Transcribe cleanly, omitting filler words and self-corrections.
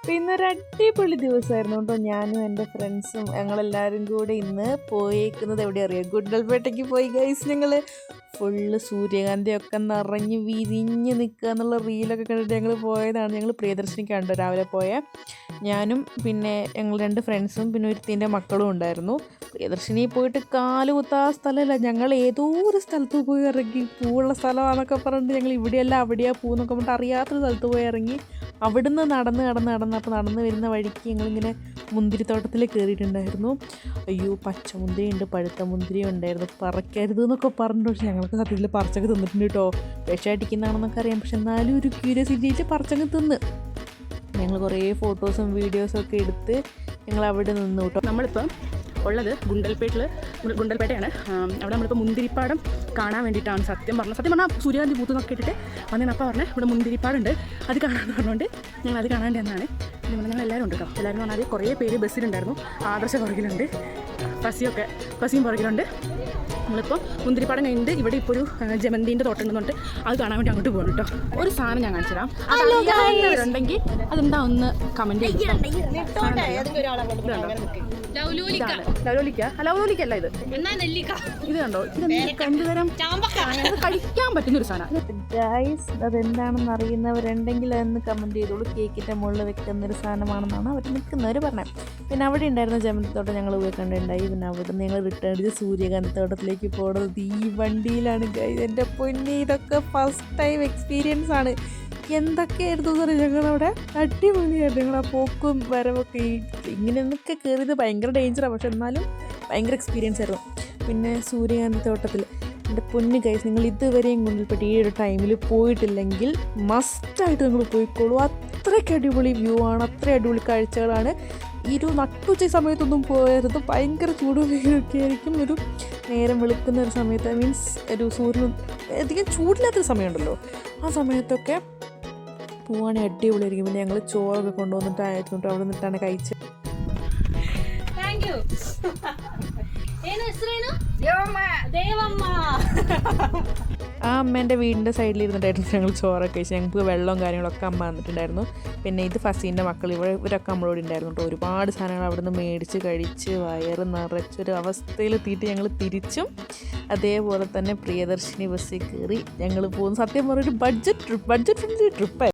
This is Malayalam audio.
പിന്നെ ഒരു അടിപൊളി ദിവസമായിരുന്നു കേട്ടോ. ഞാനും എൻ്റെ ഫ്രണ്ട്സും ഞങ്ങളെല്ലാവരും കൂടെ ഇന്ന് പോയേക്കുന്നത് എവിടെ അറിയാം, ഗുണ്ടൽപേട്ടയ്ക്ക് പോയി ഗൈസ്. ഞങ്ങൾ ഫുള്ള് സൂര്യകാന്തിയൊക്കെ നിറഞ്ഞ് വിരിഞ്ഞ് നിൽക്കുക എന്നുള്ള റീലൊക്കെ കണ്ടിട്ട് ഞങ്ങൾ പോയതാണ്. ഞങ്ങൾ പ്രിയദർശിനിക്ക് കണ്ടു രാവിലെ പോയ ഞാനും പിന്നെ ഞങ്ങൾ 2 ഫ്രണ്ട്സും പിന്നെ ഒരുത്തിൻ്റെ മക്കളും ഉണ്ടായിരുന്നു. പ്രിയദർശിനി പോയിട്ട് കാല് കുത്താ സ്ഥലമല്ല, ഞങ്ങൾ ഏതോ ഒരു സ്ഥലത്ത് പോയി ഇറങ്ങി. പൂവുള്ള സ്ഥലമാണെന്നൊക്കെ പറഞ്ഞിട്ട് ഞങ്ങൾ ഇവിടെയല്ല അവിടെയാണ് പൂവെന്നൊക്കെ പറഞ്ഞിട്ട് അറിയാത്തൊരു സ്ഥലത്ത് പോയി ഇറങ്ങി. അവിടുന്ന് നടന്ന് അപ്പോൾ നടന്ന് വരുന്ന വഴിക്ക് ഞങ്ങളിങ്ങനെ മുന്തിരിത്തോട്ടത്തിൽ കയറിയിട്ടുണ്ടായിരുന്നു. അയ്യോ, പച്ചമുന്തിരി ഉണ്ട്, പഴുത്ത മുന്തിരി ഉണ്ടായിരുന്നു. പറിക്കരുത് എന്നൊക്കെ പറഞ്ഞു. പക്ഷേ ഞങ്ങൾക്ക് സത്യത്തിൽ പറിച്ചൊക്കെ തിന്നിട്ടുണ്ട് കേട്ടോ. വിഷമടിക്കുന്നതാണെന്നൊക്കെ അറിയാം, പക്ഷെ എന്നാലും ഒരു ക്യൂരിയോസിറ്റിയിട്ട് പറിച്ചൊക്കെ തിന്ന്. ഞങ്ങൾ കുറേ ഫോട്ടോസും വീഡിയോസും ഒക്കെ എടുത്ത് ഞങ്ങൾ അവിടെ നിന്ന് കേട്ടോ. നമ്മളിപ്പം ഉള്ളത് ഗുണ്ടൽപേട്ടയാണ്. അവിടെ നമ്മളിപ്പോൾ മുന്തിരിപ്പാടം കാണാൻ വേണ്ടിയിട്ടാണ്. സത്യം പറഞ്ഞാൽ സൂര്യകാന്തി പൂത്ത് നോക്കി ഇട്ടിട്ട് വന്നപ്പോൾ പറഞ്ഞാൽ ഇവിടെ മുന്തിരിപ്പാടുണ്ട്, അത് കാണാമെന്ന് പറഞ്ഞുകൊണ്ട് ഞങ്ങൾ അത് കാണാൻ എന്നാണ്. ഞങ്ങൾ എല്ലാവരും ഉണ്ട് കേട്ടോ. എല്ലാവരും പറഞ്ഞാൽ കുറേ പേര് ബസ്സിലുണ്ടായിരുന്നു. ആദർശ പുറകിലുണ്ട്, ഫസിയും പുറകിലുണ്ട്. നമ്മളിപ്പോൾ മുന്തിരിപ്പാടം കഴിഞ്ഞിട്ട് ഇവിടെ ഇപ്പോൾ ഒരു ജമന്തിൻ്റെ തോട്ടം ഉണ്ടെന്നുണ്ട്, അത് കാണാൻ വേണ്ടി അങ്ങോട്ട് പോകണം കേട്ടോ. ഒരു സാധനം ഞാൻ കാണിച്ചു തരാം, അതുണ്ടെങ്കിൽ അതെന്താ ഒന്ന് കമൻറ്റ് ചെയ്തിട്ടുണ്ടോ. ലൗലോലിക്കല്ല ഇത് കണ്ടോ, ഇത് തരം കഴിക്കാൻ പറ്റുന്നൊരു സാധനം ഗൈസ്. അതെന്താണെന്ന് അറിയുന്നവരുണ്ടെങ്കിൽ അതൊന്ന് കമൻറ്റ് ചെയ്തോളൂ. കേക്കിൻ്റെ മുകളിൽ വെക്കുന്നൊരു സാധനമാണെന്നാണ് അവർ നിൽക്കുന്നവർ പറഞ്ഞത്. പിന്നെ അവിടെ ഉണ്ടായിരുന്ന ജമന്തിത്തോട്ടം ഞങ്ങൾ പോയി കണ്ടിട്ടുണ്ടായി. പിന്നെ അവിടെ നിന്ന് ഞങ്ങൾ റിട്ടേൺ ചെയ്ത് സൂര്യകാന്തി തോട്ടത്തിലേക്ക് പോകുന്നത് ഈ വണ്ടിയിലാണ് ഗൈസ്. എൻ്റെ പൊന്നി, ഇതൊക്കെ ഫസ്റ്റ് ടൈം എക്സ്പീരിയൻസ് ആണ്. എന്തൊക്കെയായിരുന്നു പറയുക, ഞങ്ങളവിടെ അടിപൊളിയായിരുന്നു. ഞങ്ങൾ ആ പോക്കും വരവൊക്കെ ഇങ്ങനെയൊക്കെ കയറിയത് ഭയങ്കര ഡേഞ്ചറാണ്, പക്ഷെ എന്നാലും ഭയങ്കര എക്സ്പീരിയൻസ് ആയിരുന്നു. പിന്നെ സൂര്യകാന്തി തോട്ടത്തിൽ എൻ്റെ പൊന്നു ഗൈസ്, നിങ്ങൾ ഇതുവരെയും ഗുണ്ടൽപേട്ട് ഈ ഒരു ടൈമിൽ പോയിട്ടില്ലെങ്കിൽ മസ്റ്റായിട്ട് നിങ്ങൾ പോയിക്കോളൂ. അത്രയ്ക്ക് അടിപൊളി വ്യൂ ആണ്, അത്ര അടിപൊളി കാഴ്ചകളാണ്. ഈ ഒരു നട്ടുച്ച സമയത്തൊന്നും പോയരുത്, ഭയങ്കര ചൂടും വെയിലൊക്കെ ആയിരിക്കും. ഒരു നേരം വെളുക്കുന്ന ഒരു സമയത്ത്, മീൻസ് ഒരു സൂര്യൻ അധികം ചൂടില്ലാത്തൊരു സമയമുണ്ടല്ലോ, ആ സമയത്തൊക്കെ പോവാണെങ്കിൽ അടിപൊളിയായിരിക്കും. പിന്നെ ഞങ്ങൾ ചോറൊക്കെ കൊണ്ടുവന്നിട്ടായിരുന്നു അവിടെ നിന്നിട്ടാണ് കഴിച്ചത്. ആ അമ്മേൻ്റെ വീടിൻ്റെ സൈഡിൽ ഇരുന്നിട്ടായിരുന്നു ഞങ്ങൾ ചോറൊക്കെ കഴിച്ചു. ഞങ്ങൾക്ക് വെള്ളവും കാര്യങ്ങളൊക്കെ അമ്മ തന്നിട്ടുണ്ടായിരുന്നു. പിന്നെ ഇത് ഫസീൻ്റെ മക്കൾ ഇവരൊക്കെ നമ്മളോട് ഉണ്ടായിരുന്നു കേട്ടോ. ഒരുപാട് സാധനങ്ങൾ അവിടെ നിന്ന് മേടിച്ച് കഴിച്ച് വയറ് നിറച്ചൊരു അവസ്ഥയിലെത്തിയിട്ട് ഞങ്ങൾ തിരിച്ചും അതേപോലെ തന്നെ പ്രിയദർശിനി ബസ്സിൽ കയറി ഞങ്ങൾ പോകുന്നു. സത്യം പറഞ്ഞൊരു ബഡ്ജറ്റ് ഫ്രണ്ട്ലി ട്രിപ്പായിരുന്നു.